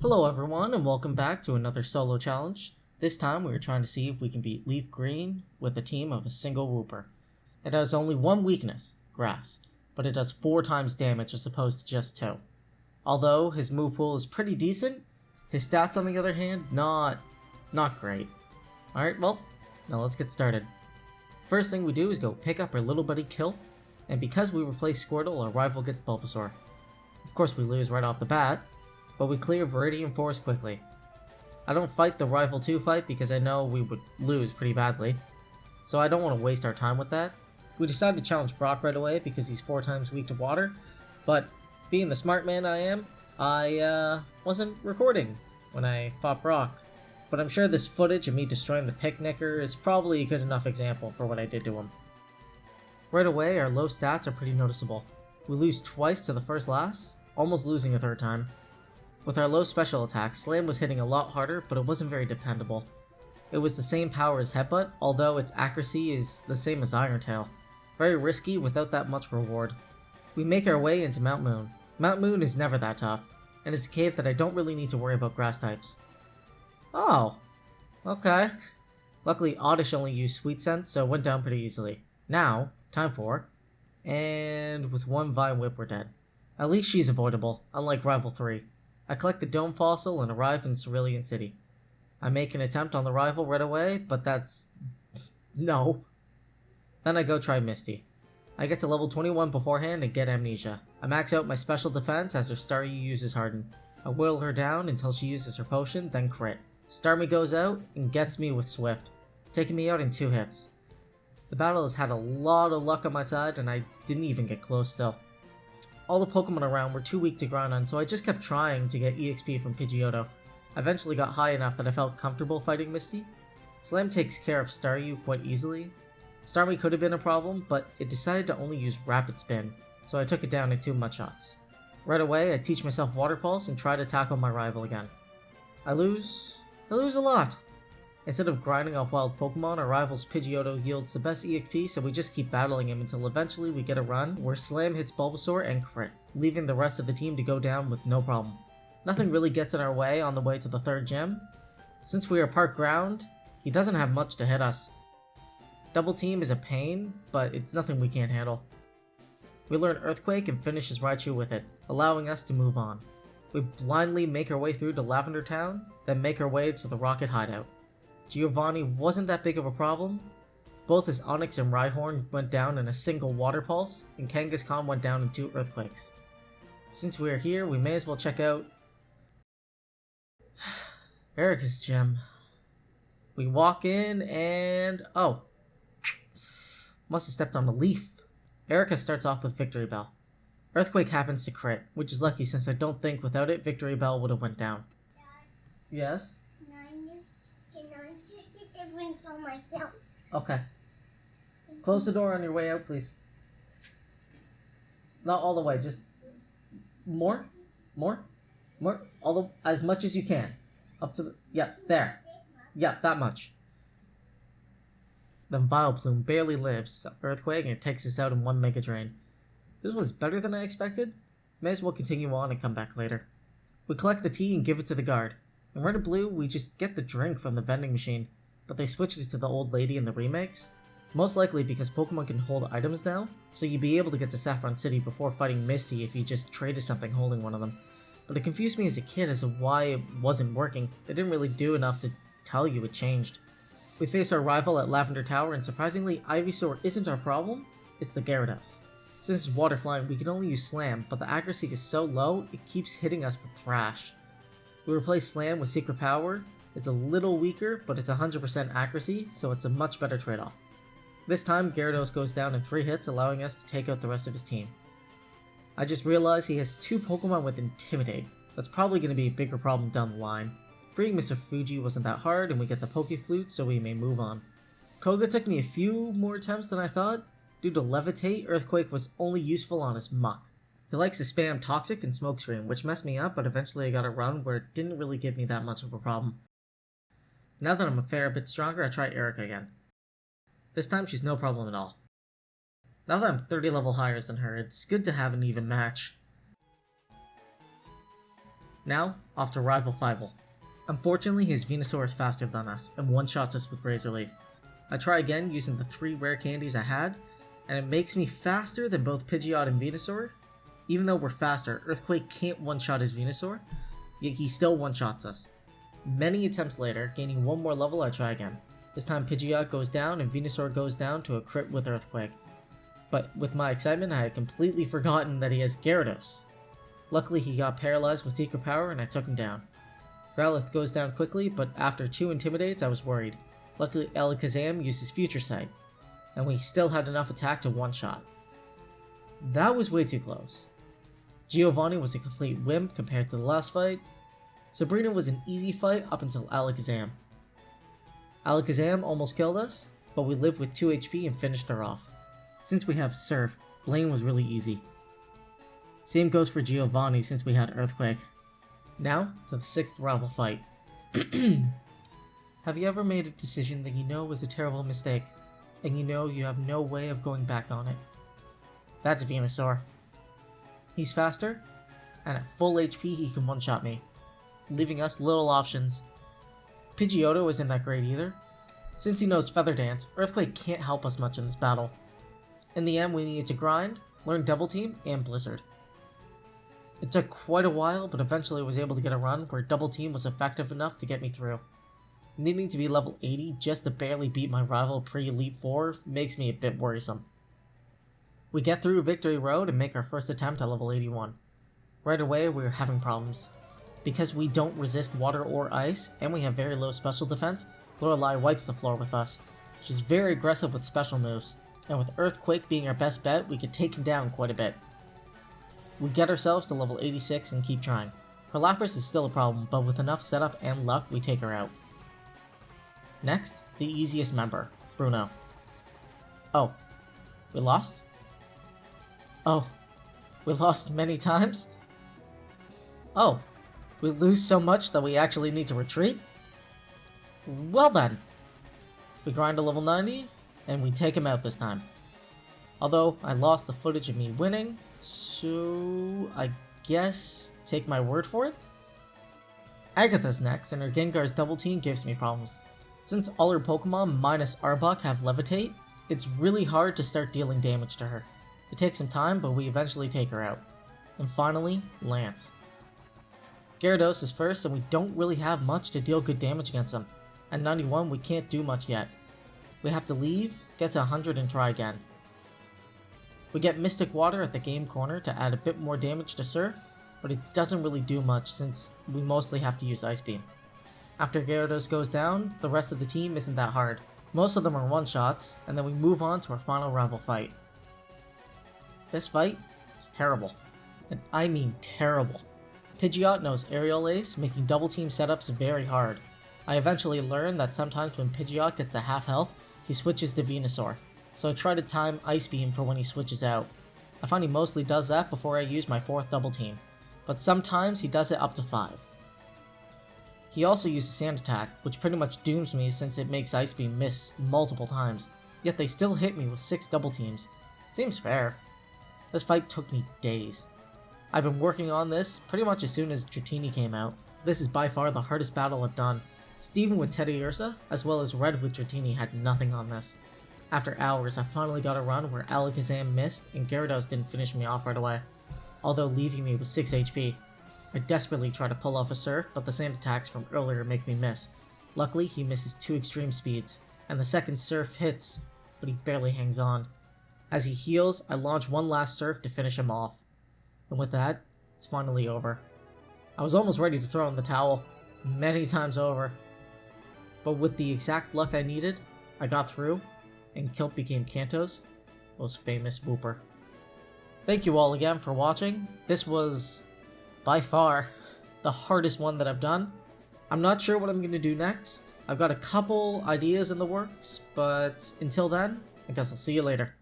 Hello everyone and welcome back to another solo challenge. This time we are trying to see if we can beat Leaf Green with a team of a single Wooper. It has only one weakness, grass, but it does 4 times damage as opposed to just 2. Although his move pool is pretty decent, his stats on the other hand, not great. Alright, well, now let's get started. First thing we do is go pick up our little buddy Kill, and because we replace Squirtle, our rival gets Bulbasaur. Of course we lose right off the bat, but we clear Viridian Forest quickly. I don't fight the Rival 2 fight because I know we would lose pretty badly, so I don't want to waste our time with that. We decide to challenge Brock right away because he's 4 times weak to water, but being the smart man I am, I wasn't recording when I fought Brock. But I'm sure this footage of me destroying the Picnicker is probably a good enough example for what I did to him. Right away, our low stats are pretty noticeable. We lose twice to the first last, almost losing a third time. With our low special attack, Slam was hitting a lot harder, but it wasn't very dependable. It was the same power as Headbutt, although its accuracy is the same as Iron Tail. Very risky without that much reward. We make our way into Mount Moon. Mount Moon is never that tough, and it's a cave that I don't really need to worry about grass types. Oh, okay. Luckily Oddish only used Sweet Scent, so it went down pretty easily. Now, time for... And with one Vine Whip we're dead. At least she's avoidable, unlike Rival 3. I collect the Dome Fossil and arrive in Cerulean City. I make an attempt on the rival right away, but that's... no. Then I go try Misty. I get to level 21 beforehand and get Amnesia. I max out my special defense as her Staryu uses Harden. I whittle her down until she uses her potion, then crit. Starmie goes out and gets me with Swift, taking me out in 2 hits. The battle has had a lot of luck on my side and I didn't even get close still. All the Pokemon around were too weak to grind on, so I just kept trying to get EXP from Pidgeotto. I eventually got high enough that I felt comfortable fighting Misty. Slam takes care of Staryu quite easily. Starmie could have been a problem, but it decided to only use Rapid Spin, so I took it down in 2 Mudshots. Right away, I teach myself Water Pulse and try to tackle my rival again. I lose a lot. Instead of grinding off wild Pokemon, our rival's Pidgeotto yields the best EXP, so we just keep battling him until eventually we get a run where Slam hits Bulbasaur and crit, leaving the rest of the team to go down with no problem. Nothing really gets in our way on the way to the 3rd gym. Since we are part ground, he doesn't have much to hit us. Double Team is a pain, but it's nothing we can't handle. We learn Earthquake and finish his Raichu with it, allowing us to move on. We blindly make our way through to Lavender Town, then make our way to the Rocket Hideout. Giovanni wasn't that big of a problem. Both his Onix and Rhyhorn went down in a single Water Pulse, and Kangaskhan went down in 2 Earthquakes. Since we are here, we may as well check out Erika's gym. We walk in and... oh. Must have stepped on a leaf. Erika starts off with Victory Bell. Earthquake happens to crit, which is lucky since I don't think without it Victory Bell would have went down. Yes? For myself. Okay. Close the door on your way out, please. Not all the way, just more, as much as you can. Up to the, yeah, there. Yeah, that much. Then Vileplume barely lives Earthquake and it takes us out in 1 Mega Drain. This was better than I expected. May as well continue on and come back later. We collect the tea and give it to the guard. In Red and Blue, we just get the drink from the vending machine, but they switched it to the old lady in the remakes. Most likely because Pokemon can hold items now, so you'd be able to get to Saffron City before fighting Misty if you just traded something holding one of them. But it confused me as a kid as to why it wasn't working. They didn't really do enough to tell you it changed. We face our rival at Lavender Tower, and surprisingly, Ivysaur isn't our problem, it's the Gyarados. Since it's water flying, we can only use Slam, but the accuracy is so low, it keeps hitting us with Thrash. We replace Slam with Secret Power. It's a little weaker, but it's 100% accuracy, so it's a much better trade-off. This time, Gyarados goes down in 3 hits, allowing us to take out the rest of his team. I just realized he has 2 Pokemon with Intimidate. That's probably going to be a bigger problem down the line. Freeing Mr. Fuji wasn't that hard, and we get the Pokeflute, so we may move on. Koga took me a few more attempts than I thought. Due to Levitate, Earthquake was only useful on his Muck. He likes to spam Toxic and Smokescreen, which messed me up, but eventually I got a run where it didn't really give me that much of a problem. Now that I'm a fair bit stronger, I try Erika again. This time she's no problem at all. Now that I'm 30 level higher than her, it's good to have an even match. Now, off to Rival Fivel. Unfortunately, his Venusaur is faster than us and one-shots us with Razor Leaf. I try again using the 3 rare candies I had, and it makes me faster than both Pidgeot and Venusaur. Even though we're faster, Earthquake can't one-shot his Venusaur, yet he still one-shots us. Many attempts later, gaining 1 more level, I try again. This time Pidgeot goes down and Venusaur goes down to a crit with Earthquake. But with my excitement, I had completely forgotten that he has Gyarados. Luckily, he got paralyzed with Secret Power and I took him down. Growlithe goes down quickly, but after 2 Intimidates, I was worried. Luckily, Alakazam uses Future Sight, and we still had enough attack to one-shot. That was way too close. Giovanni was a complete wimp compared to the last fight. Sabrina was an easy fight up until Alakazam. Alakazam almost killed us, but we lived with 2 HP and finished her off. Since we have Surf, Blaine was really easy. Same goes for Giovanni since we had Earthquake. Now, to the 6th rival fight. Have you ever made a decision that you know was a terrible mistake, and you know you have no way of going back on it? That's Venusaur. He's faster, and at full HP he can one-shot me, leaving us little options. Pidgeotto isn't that great either. Since he knows Feather Dance, Earthquake can't help us much in this battle. In the end, we needed to grind, learn Double Team, and Blizzard. It took quite a while, but eventually I was able to get a run where Double Team was effective enough to get me through. Needing to be level 80 just to barely beat my rival pre-Elite 4 makes me a bit worrisome. We get through Victory Road and make our first attempt at level 81. Right away, we were having problems. Because we don't resist water or ice, and we have very low special defense, Lorelei wipes the floor with us. She's very aggressive with special moves, and with Earthquake being our best bet, we could take him down quite a bit. We get ourselves to level 86 and keep trying. Her Lapras is still a problem, but with enough setup and luck, we take her out. Next, the easiest member, Bruno. Oh, we lost? Oh, we lost many times? Oh, we lose so much that we actually need to retreat? Well then. We grind to level 90, and we take him out this time. Although, I lost the footage of me winning, so I guess take my word for it? Agatha's next, and her Gengar's Double Team gives me problems. Since all her Pokemon minus Arbok have Levitate, it's really hard to start dealing damage to her. It takes some time, but we eventually take her out. And finally, Lance. Gyarados is first, and we don't really have much to deal good damage against him. At 91, we can't do much yet. We have to leave, get to 100, and try again. We get Mystic Water at the game corner to add a bit more damage to Surf, but it doesn't really do much since we mostly have to use Ice Beam. After Gyarados goes down, the rest of the team isn't that hard. Most of them are one-shots, and then we move on to our final rival fight. This fight is terrible. And I mean terrible. Pidgeot knows Aerial Ace, making double team setups very hard. I eventually learned that sometimes when Pidgeot gets to half health, he switches to Venusaur, so I try to time Ice Beam for when he switches out. I find he mostly does that before I use my 4th double team, but sometimes he does it up to 5. He also uses Sand Attack, which pretty much dooms me since it makes Ice Beam miss multiple times, yet they still hit me with 6 double teams. Seems fair. This fight took me days. I've been working on this pretty much as soon as Dratini came out. This is by far the hardest battle I've done. Steven with Teddiursa, as well as Red with Dratini had nothing on this. After hours, I finally got a run where Alakazam missed and Gyarados didn't finish me off right away, although leaving me with 6 HP. I desperately try to pull off a Surf, but the sand attacks from earlier make me miss. Luckily, he misses 2 extreme speeds, and the second Surf hits, but he barely hangs on. As he heals, I launch one last Surf to finish him off. And with that, it's finally over. I was almost ready to throw in the towel, many times over. But with the exact luck I needed, I got through, and Kilt became Kanto's most famous Wooper. Thank you all again for watching. This was, by far, the hardest one that I've done. I'm not sure what I'm going to do next. I've got a couple ideas in the works, but until then, I guess I'll see you later.